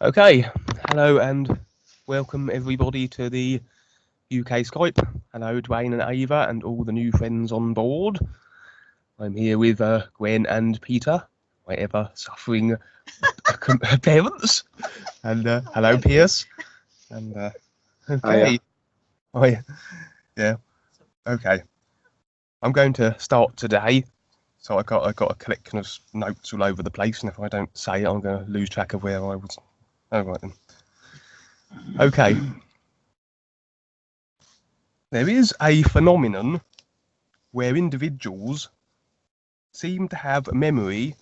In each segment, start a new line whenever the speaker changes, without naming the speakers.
Okay, hello and welcome everybody to the UK Skype. Hello, Duane and Ava and all the new friends on board. I'm here with Gwen and Peter, my ever suffering parents. And hello, Pierce. And okay. Oh, yeah. Okay. I'm going to start today. So I got a collection of notes all over the place, and if I don't say it, I'm going to lose track of where I was. Oh, right then. Okay. There is a phenomenon where individuals seem to have a memory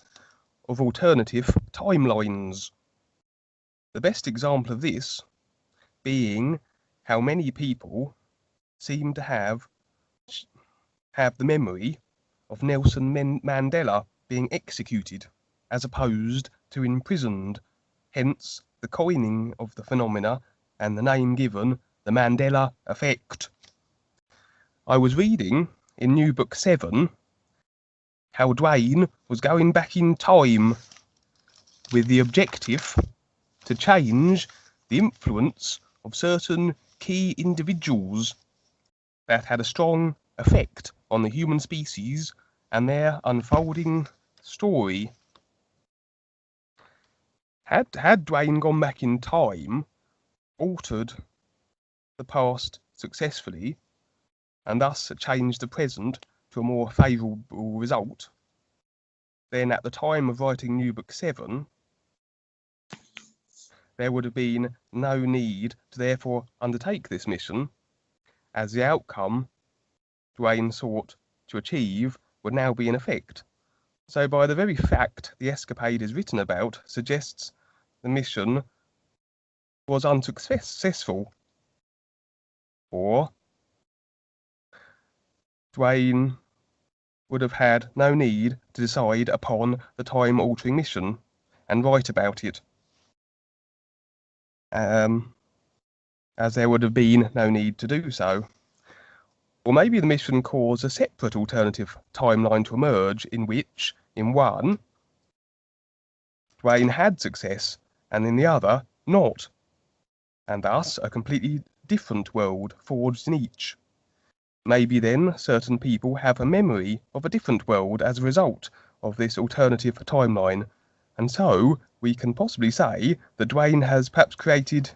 of alternative timelines. The best example of this being how many people seem to have the memory of Nelson Mandela being executed as opposed to imprisoned, hence the coining of the phenomena and the name given, the Mandela effect. I was reading in Nubook 7 how Duane was going back in time with the objective to change the influence of certain key individuals that had a strong effect on the human species and their unfolding story. Had Duane gone back in time, altered the past successfully, and thus changed the present to a more favourable result, then at the time of writing Nubook 7, there would have been no need to therefore undertake this mission, as the outcome Duane sought to achieve would now be in effect. So by the very fact the escapade is written about suggests the mission was unsuccessful, or Duane would have had no need to decide upon the time-altering mission and write about it, as there would have been no need to do so. Or maybe the mission caused a separate alternative timeline to emerge in which, in one, Duane had success and in the other not, and thus a completely different world forged in each. Maybe then certain people have a memory of a different world as a result of this alternative timeline, and so we can possibly say that Duane has perhaps created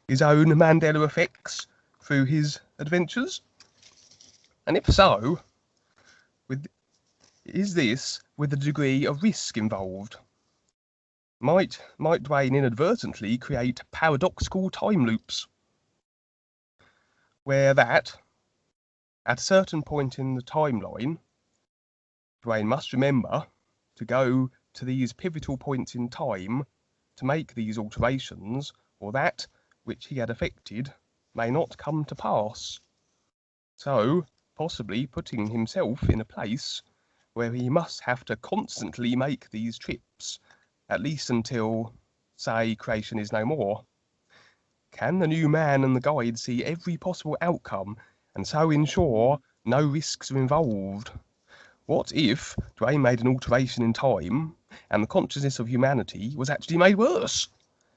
his own Mandela effects through his adventures. And if so, is this with a degree of risk involved? Might Duane inadvertently create paradoxical time loops, where that, at a certain point in the timeline, Duane must remember to go to these pivotal points in time to make these alterations, or that which he had effected may not come to pass, so possibly putting himself in a place where he must have to constantly make these trips, at least until, say, creation is no more. Can the new man and the guide see every possible outcome and so ensure no risks are involved? What if Duane made an alteration in time and the consciousness of humanity was actually made worse?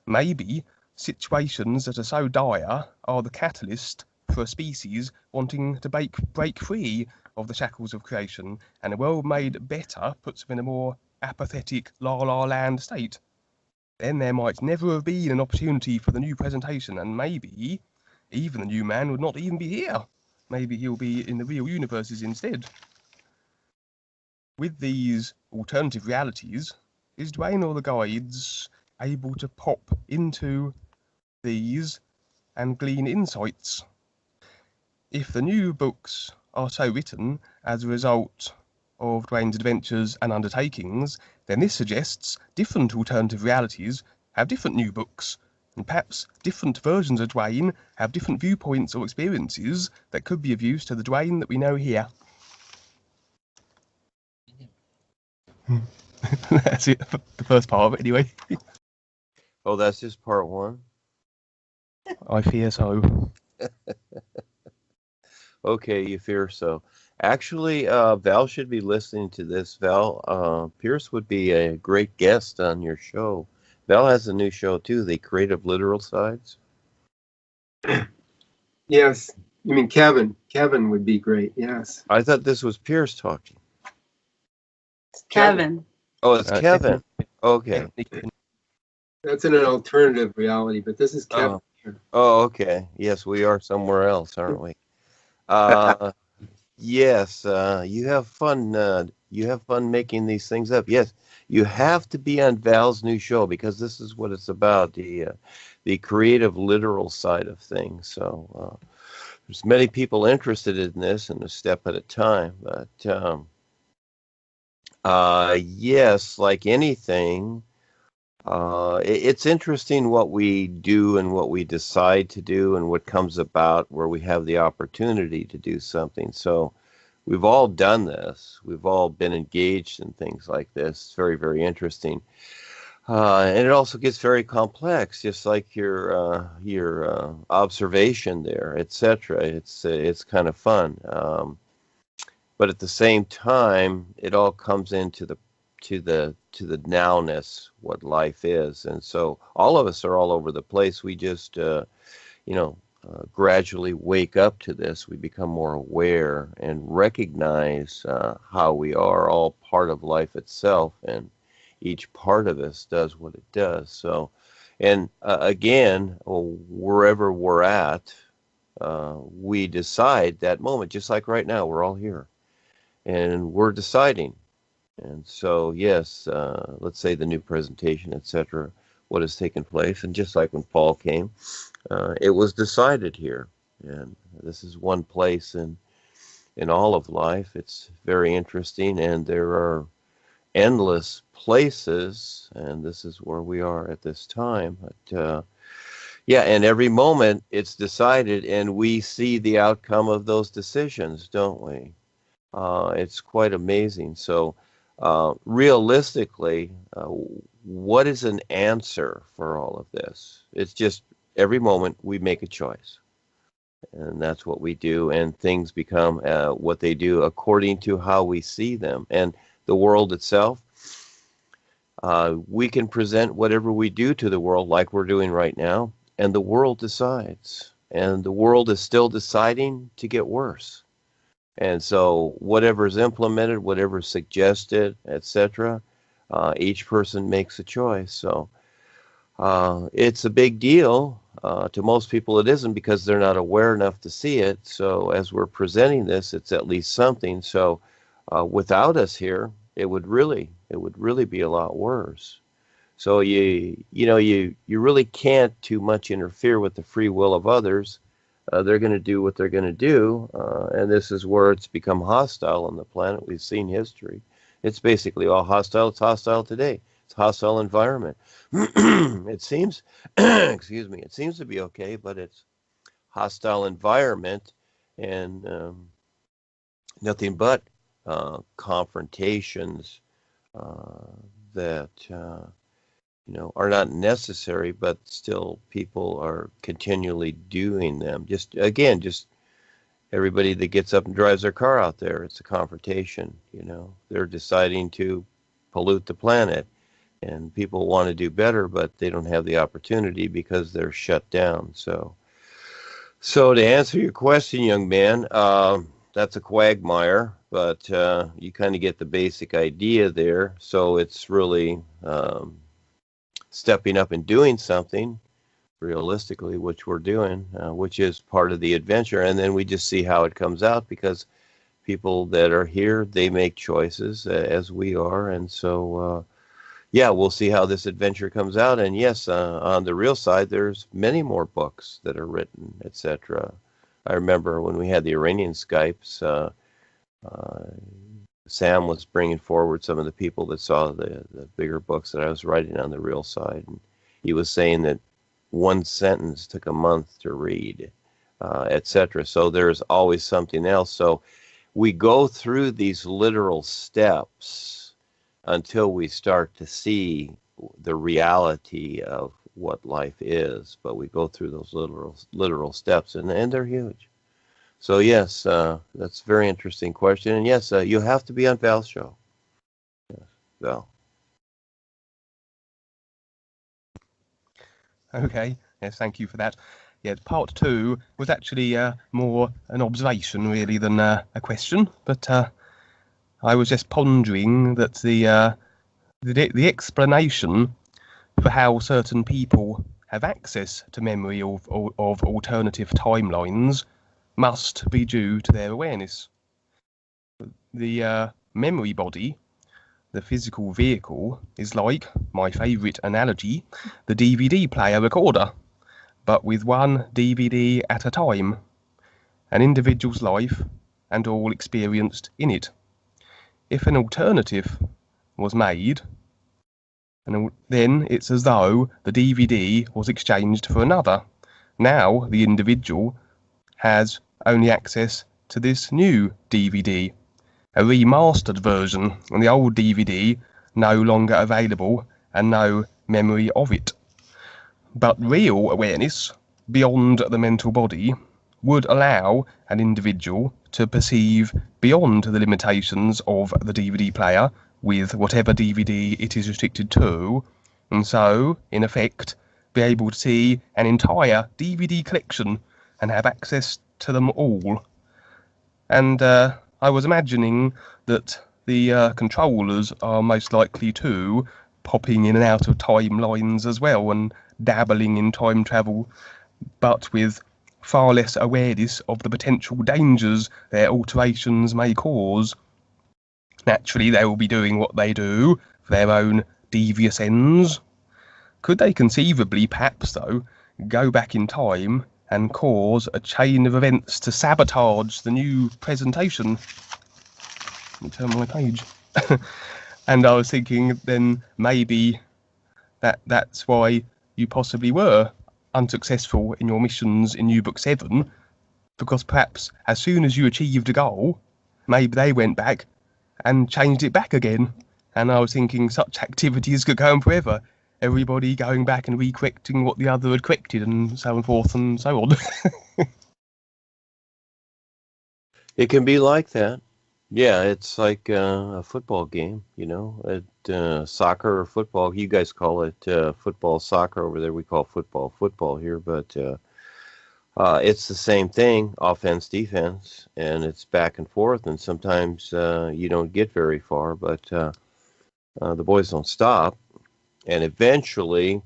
Maybe situations that are so dire are the catalyst for a species wanting to break free of the shackles of creation, and a world made better puts them in a more apathetic la-la land state. Then there might never have been an opportunity for the new presentation, and maybe even the new man would not even be here. Maybe he'll be in the real universes instead. With these alternative realities, is Duane or the guides able to pop into these and glean insights? If the new books are so written as a result of Duane's adventures and undertakings, then this suggests different alternative realities have different new books, and perhaps different versions of Duane have different viewpoints or experiences that could be of use to the Duane that we know here. That's it for the first part of it, anyway.
Oh, that's just part one?
I fear so.
Okay, you fear so. Actually, Val should be listening to this. Val, Pierce would be a great guest on your show. Val has a new show too, The Creative Literal Sides.
Yes. You mean Kevin? Kevin would be great. Yes.
I thought this was Pierce talking.
Kevin.
Oh, it's Kevin. Okay.
Definitely.
That's in an alternative reality, but this is Kevin.
Oh, okay. Yes, we are somewhere else, aren't we? Yes. You have fun. You have fun making these things up. Yes, you have to be on Val's new show because this is what it's about, the creative, literal side of things. So there's many people interested in this, and a step at a time. But yes, like anything. It's interesting what we do and what we decide to do and what comes about where we have the opportunity to do something. So we've all done this. We've all been engaged in things like this. It's very, very interesting. And it also gets very complex, just like your observation there, etc. It's kind of fun. But at the same time, it all comes into the nowness, what life is. And so all of us are all over the place. We just gradually wake up to this. We become more aware and recognize how we are all part of life itself, and each part of us does what it does. So, and again, wherever we're at, we decide that moment, just like right now, we're all here and we're deciding. And so, yes, let's say the new presentation, etc., what has taken place. And just like when Paul came, it was decided here. And this is one place in all of life. It's very interesting, and there are endless places, and this is where we are at this time. But yeah, and every moment it's decided, and we see the outcome of those decisions, don't we? It's quite amazing. So realistically, what is an answer for all of this? It's just every moment we make a choice. And that's what we do. And things become what they do according to how we see them. And the world itself, we can present whatever we do to the world like we're doing right now. And the world decides. And the world is still deciding to get worse. And so whatever's implemented, whatever's suggested, etc., each person makes a choice. So it's a big deal. To most people it isn't because they're not aware enough to see it. So as we're presenting this, it's at least something. So without us here, it would really be a lot worse. So you really can't too much interfere with the free will of others. They're going to do what they're going to do, and this is where it's become hostile on the planet. We've seen history. It's basically all hostile. It's hostile today. It's a hostile environment. It seems, excuse me, it seems to be okay, but it's hostile environment and nothing but confrontations that are not necessary, but still people are continually doing them. Just everybody that gets up and drives their car out there, it's a confrontation. They're deciding to pollute the planet, and people want to do better, but they don't have the opportunity because they're shut down. So to answer your question, young man, that's a quagmire, but you kind of get the basic idea there. So it's really stepping up and doing something realistically, which we're doing, which is part of the adventure. And then we just see how it comes out, because people that are here, they make choices as we are. And so, yeah, we'll see how this adventure comes out. And yes, on the real side, there's many more books that are written, etc. I remember when we had the Iranian Skypes, Sam was bringing forward some of the people that saw the bigger books that I was writing on the real side. And he was saying that one sentence took a month to read, etc. So there's always something else. So we go through these literal steps until we start to see the reality of what life is. But we go through those literal steps, and they're huge. So yes, that's a very interesting question. And yes, you have to be on Val's show. Yes, Val.
Okay, yes, thank you for that. Yeah, part 2 was actually more an observation really than a question, but I was just pondering that the explanation for how certain people have access to memory of alternative timelines must be due to their awareness. The memory body, the physical vehicle, is like, my favourite analogy, the DVD player recorder, but with one DVD at a time, an individual's life and all experienced in it. If an alternative was made, and then it's as though the DVD was exchanged for another. Now the individual has only access to this new DVD, a remastered version, and the old DVD no longer available and no memory of it. But real awareness, beyond the mental body, would allow an individual to perceive beyond the limitations of the DVD player with whatever DVD it is restricted to, and so, in effect, be able to see an entire DVD collection and have access to them all. And I was imagining that the controllers are most likely to popping in and out of timelines as well and dabbling in time travel, but with far less awareness of the potential dangers their alterations may cause. Naturally, they will be doing what they do for their own devious ends. Could they conceivably, perhaps though, go back in time and cause a chain of events to sabotage the new presentation? Let me turn my page. And I was thinking then maybe that's why you possibly were unsuccessful in your missions in Nubook 7, because perhaps as soon as you achieved a goal, maybe they went back and changed it back again. And I was thinking such activities could go on forever. Everybody going back and re-correcting what the other had corrected and so forth and so on.
It can be like that. Yeah, it's like a football game, you know, soccer or football. You guys call it football, soccer over there. We call football, football here, but it's the same thing, offense, defense, and it's back and forth. And sometimes you don't get very far, but the boys don't stop. And eventually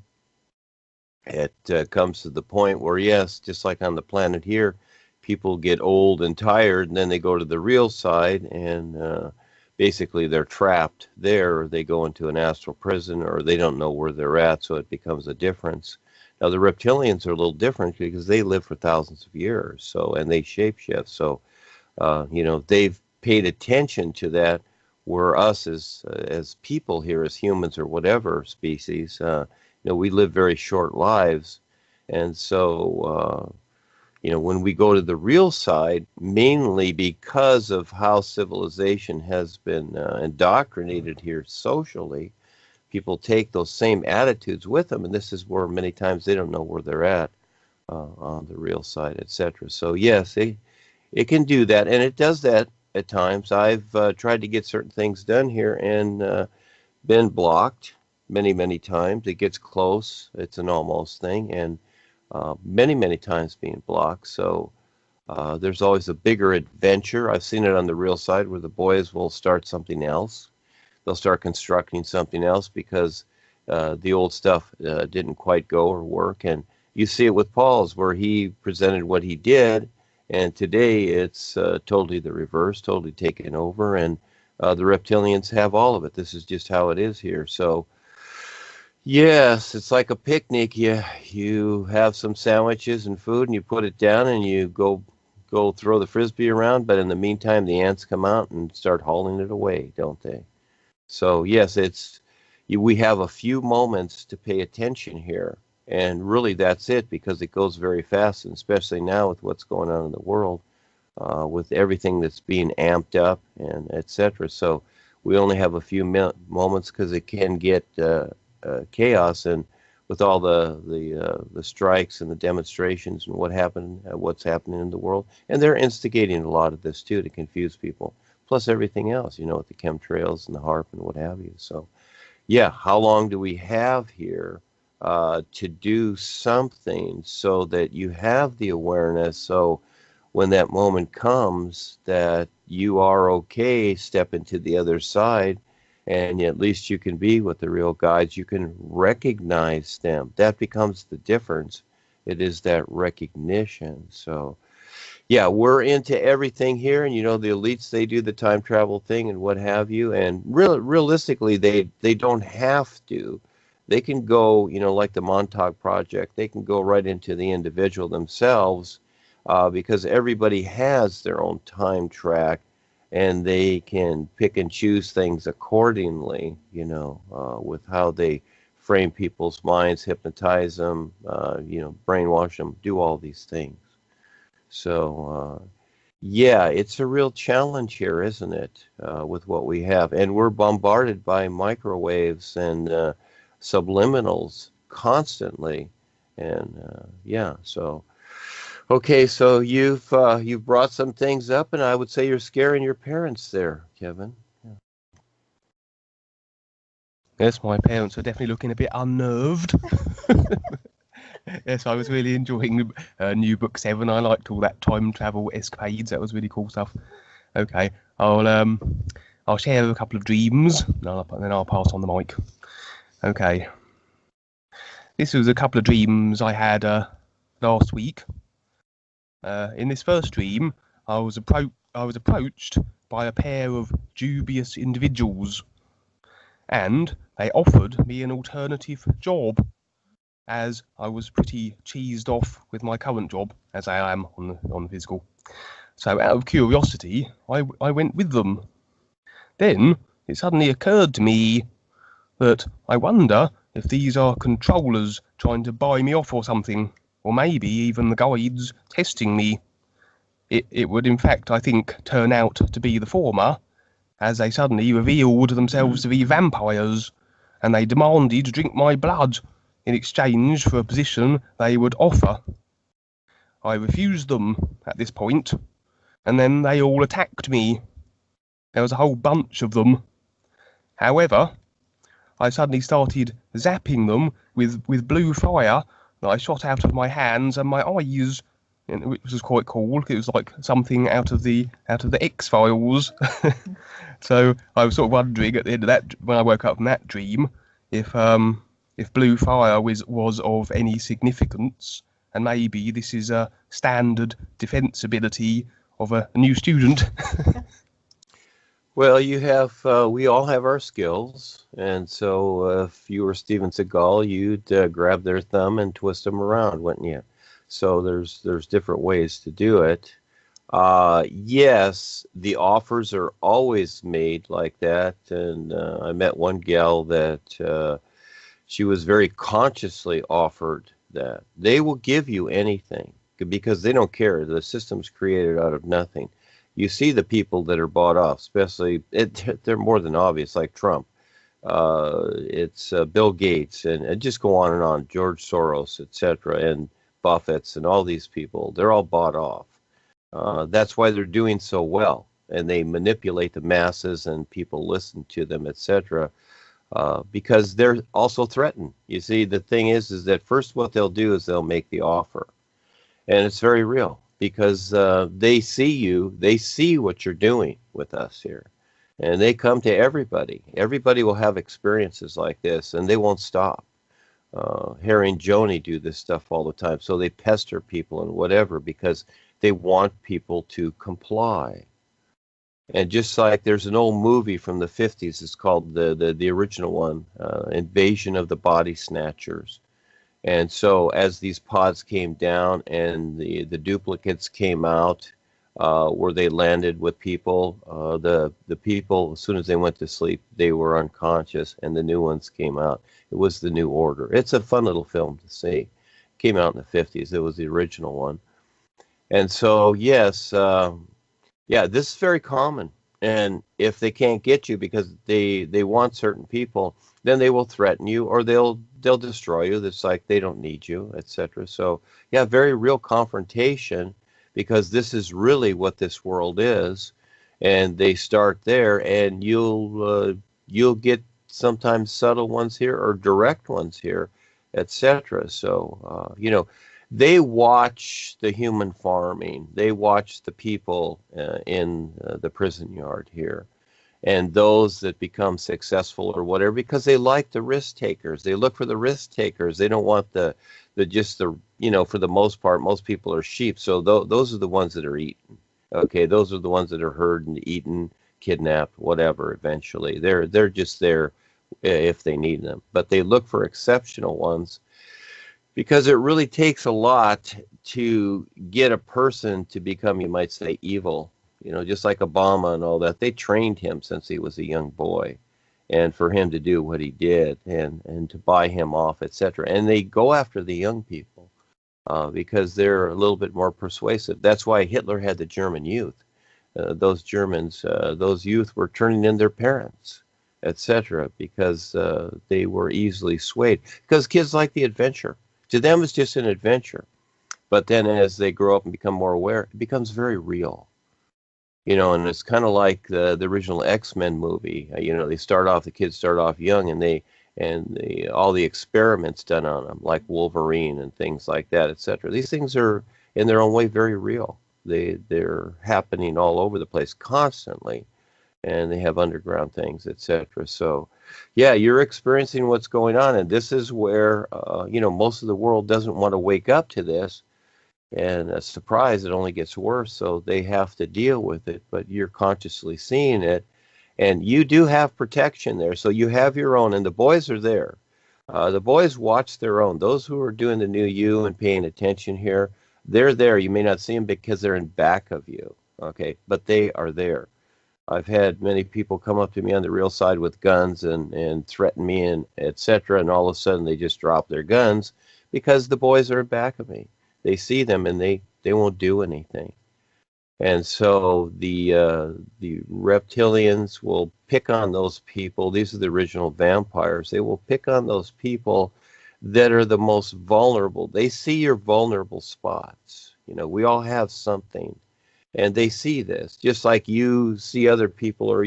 it comes to the point where, yes, just like on the planet here, people get old and tired, and then they go to the real side, and basically they're trapped there, or they go into an astral prison, or they don't know where they're at, so it becomes a difference. Now, the reptilians are a little different because they live for thousands of years, so, and they shapeshift, so, you know, they've paid attention to that, where us as people here, as humans or whatever species, you know, we live very short lives, and so, you know, when we go to the real side, mainly because of how civilization has been indoctrinated here socially, people take those same attitudes with them, and this is where many times they don't know where they're at on the real side, etc. So yes, it can do that, and it does that at times. I've tried to get certain things done here and been blocked many times. It gets close. It's an almost thing, and many times being blocked. So there's always a bigger adventure. I've seen it on the real side where the boys will start something else. They'll start constructing something else because the old stuff didn't quite go or work. And you see it with Paul's, where he presented what he did, and today it's totally the reverse, totally taken over, and the reptilians have all of it. This is just how it is here. So yes, it's like a picnic. You have some sandwiches and food, and you put it down, and you go throw the frisbee around. But in the meantime, the ants come out and start hauling it away, don't they? So yes, we have a few moments to pay attention here, and really that's it, because it goes very fast, and especially now with what's going on in the world, with everything that's being amped up and etc. So we only have a few moments, because it can get chaos, and with all the strikes and the demonstrations and what's happening in the world, and they're instigating a lot of this too to confuse people, plus everything else, you know, with the chemtrails and the HARP and what have you. So yeah, how long do we have here? to do something so that you have the awareness. So when that moment comes that you are okay, step into the other side, and at least you can be with the real guides. You can recognize them. That becomes the difference. It is that recognition. So, yeah, we're into everything here, and the elites, they do the time travel thing and what have you. And realistically, they don't have to. They can go, like the Montauk Project. They can go right into the individual themselves, because everybody has their own time track, and they can pick and choose things accordingly, with how they frame people's minds, hypnotize them, brainwash them, do all these things. So, yeah, it's a real challenge here, isn't it, with what we have? And we're bombarded by microwaves and subliminals constantly. And, yeah, so... Okay, so you've brought some things up, and I would say you're scaring your parents there, Kevin. Yeah.
Yes, my parents are definitely looking a bit unnerved. Yes, I was really enjoying Nubook 7. I liked all that time travel escapades. That was really cool stuff. Okay, I'll share a couple of dreams, and then I'll pass on the mic. Okay, this was a couple of dreams I had last week. In this first dream, I was approached by a pair of dubious individuals, and they offered me an alternative job, as I was pretty cheesed off with my current job, as I am on physical. So out of curiosity, I went with them. Then it suddenly occurred to me that I wonder if these are controllers trying to buy me off or something. Or maybe even the guides testing me. It would, in fact, I think, turn out to be the former, as they suddenly revealed themselves to be vampires, and they demanded to drink my blood in exchange for a position they would offer. I refused them at this point, and then they all attacked me. There was a whole bunch of them. However, I suddenly started zapping them with blue fire that I shot out of my hands and my eyes, which was quite cool. It was like something out of the X-Files. So I was sort of wondering at the end of that, when I woke up from that dream, if blue fire was of any significance, and maybe this is a standard defense ability of a new student.
Well, we all have our skills, and so if you were Steven Seagal, you'd grab their thumb and twist them around, wouldn't you? So there's different ways to do it. Yes, the offers are always made like that, and I met one gal that she was very consciously offered that. They will give you anything because they don't care. The system's created out of nothing. You see the people that are bought off, especially, they're more than obvious, like Trump. It's Bill Gates, and just go on, George Soros, etc., and Buffett's, and all these people. They're all bought off. That's why they're doing so well, and they manipulate the masses, and people listen to them, etc., because they're also threatened. You see, the thing is that first what they'll do is they'll make the offer, and it's very real. Because they see what you're doing with us here. And they come to everybody. Everybody will have experiences like this, and they won't stop. Harry and Joni do this stuff all the time, so they pester people and whatever because they want people to comply. And just like there's an old movie from the 50s, it's called the original one, Invasion of the Body Snatchers. And so as these pods came down and the duplicates came out, where they landed with people, the people, as soon as they went to sleep, they were unconscious, and the new ones came out. It was the New Order. It's a fun little film to see. Came out in the 50s. It was the original one. And so, yes, yeah, this is very common. And if they can't get you because they want certain people, then they will threaten you, or they'll destroy you. It's like they don't need you, etc. So yeah, very real confrontation, because this is really what this world is, and they start there, and you'll get sometimes subtle ones here or direct ones here etc. So, they watch the human farming. They watch the people in the prison yard here. And those that become successful or whatever, because they like the risk takers. They look for the risk takers. They don't want the for the most part, most people are sheep. So those are the ones that are eaten. Okay, those are the ones that are herded and eaten, kidnapped, whatever. Eventually, they're just there if they need them. But they look for exceptional ones because it really takes a lot to get a person to become, you might say, evil. Just like Obama and all that, they trained him since he was a young boy, and for him to do what he did and to buy him off, etc. And they go after the young people because they're a little bit more persuasive. That's why Hitler had the German youth. Those Germans, those youth were turning in their parents, etc., because they were easily swayed. Because kids like the adventure. To them, it's just an adventure. But then as they grow up and become more aware, it becomes very real. And it's kind of like the original X-Men movie. The kids start off young, and all the experiments done on them, like Wolverine and things like that, etc. These things are, in their own way, very real. They're happening all over the place constantly, and they have underground things, etc. So, yeah, you're experiencing what's going on, and this is where most of the world doesn't want to wake up to this. And a surprise, it only gets worse, so they have to deal with it, but you're consciously seeing it, and you do have protection there, so you have your own, and the boys are there. The boys watch their own. Those who are doing the new you and paying attention here, they're there. You may not see them because they're in back of you, okay, but they are there. I've had many people come up to me on the real side with guns and threaten me and etc., and all of a sudden they just drop their guns because the boys are in back of me. They see them and they won't do anything. And so the reptilians will pick on those people. These are the original vampires. They will pick on those people that are the most vulnerable. They see your vulnerable spots. We all have something. And they see this, just like you see other people or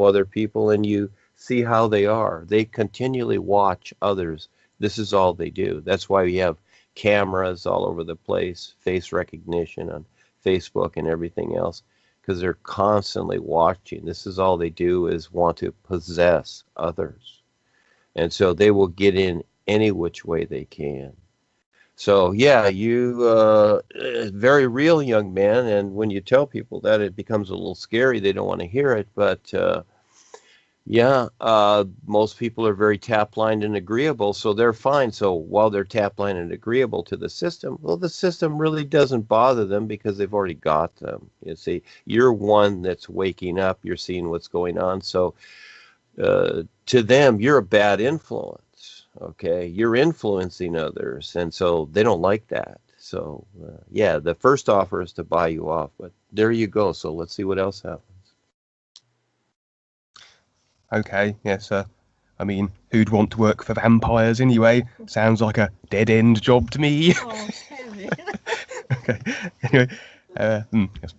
other people and you see how they are. They continually watch others. This is all they do. That's why we have cameras all over the place, face recognition on Facebook and everything else, because they're constantly watching. This is all they do, is want to possess others. And so they will get in any which way they can. So yeah, you very real, young man, and when you tell people that, it becomes a little scary. They don't want to hear it, but most people are very tap-lined and agreeable, so they're fine. So while they're tap-lined and agreeable to the system, well, the system really doesn't bother them because they've already got them. You see, you're one that's waking up. You're seeing what's going on. So to them, you're a bad influence, okay? You're influencing others, and so they don't like that. So, the first offer is to buy you off, but there you go. So let's see what else happens.
Okay, yes, I mean, who'd want to work for vampires anyway? Sounds like a dead-end job to me.
Oh, Kevin.
Okay, anyway, yes.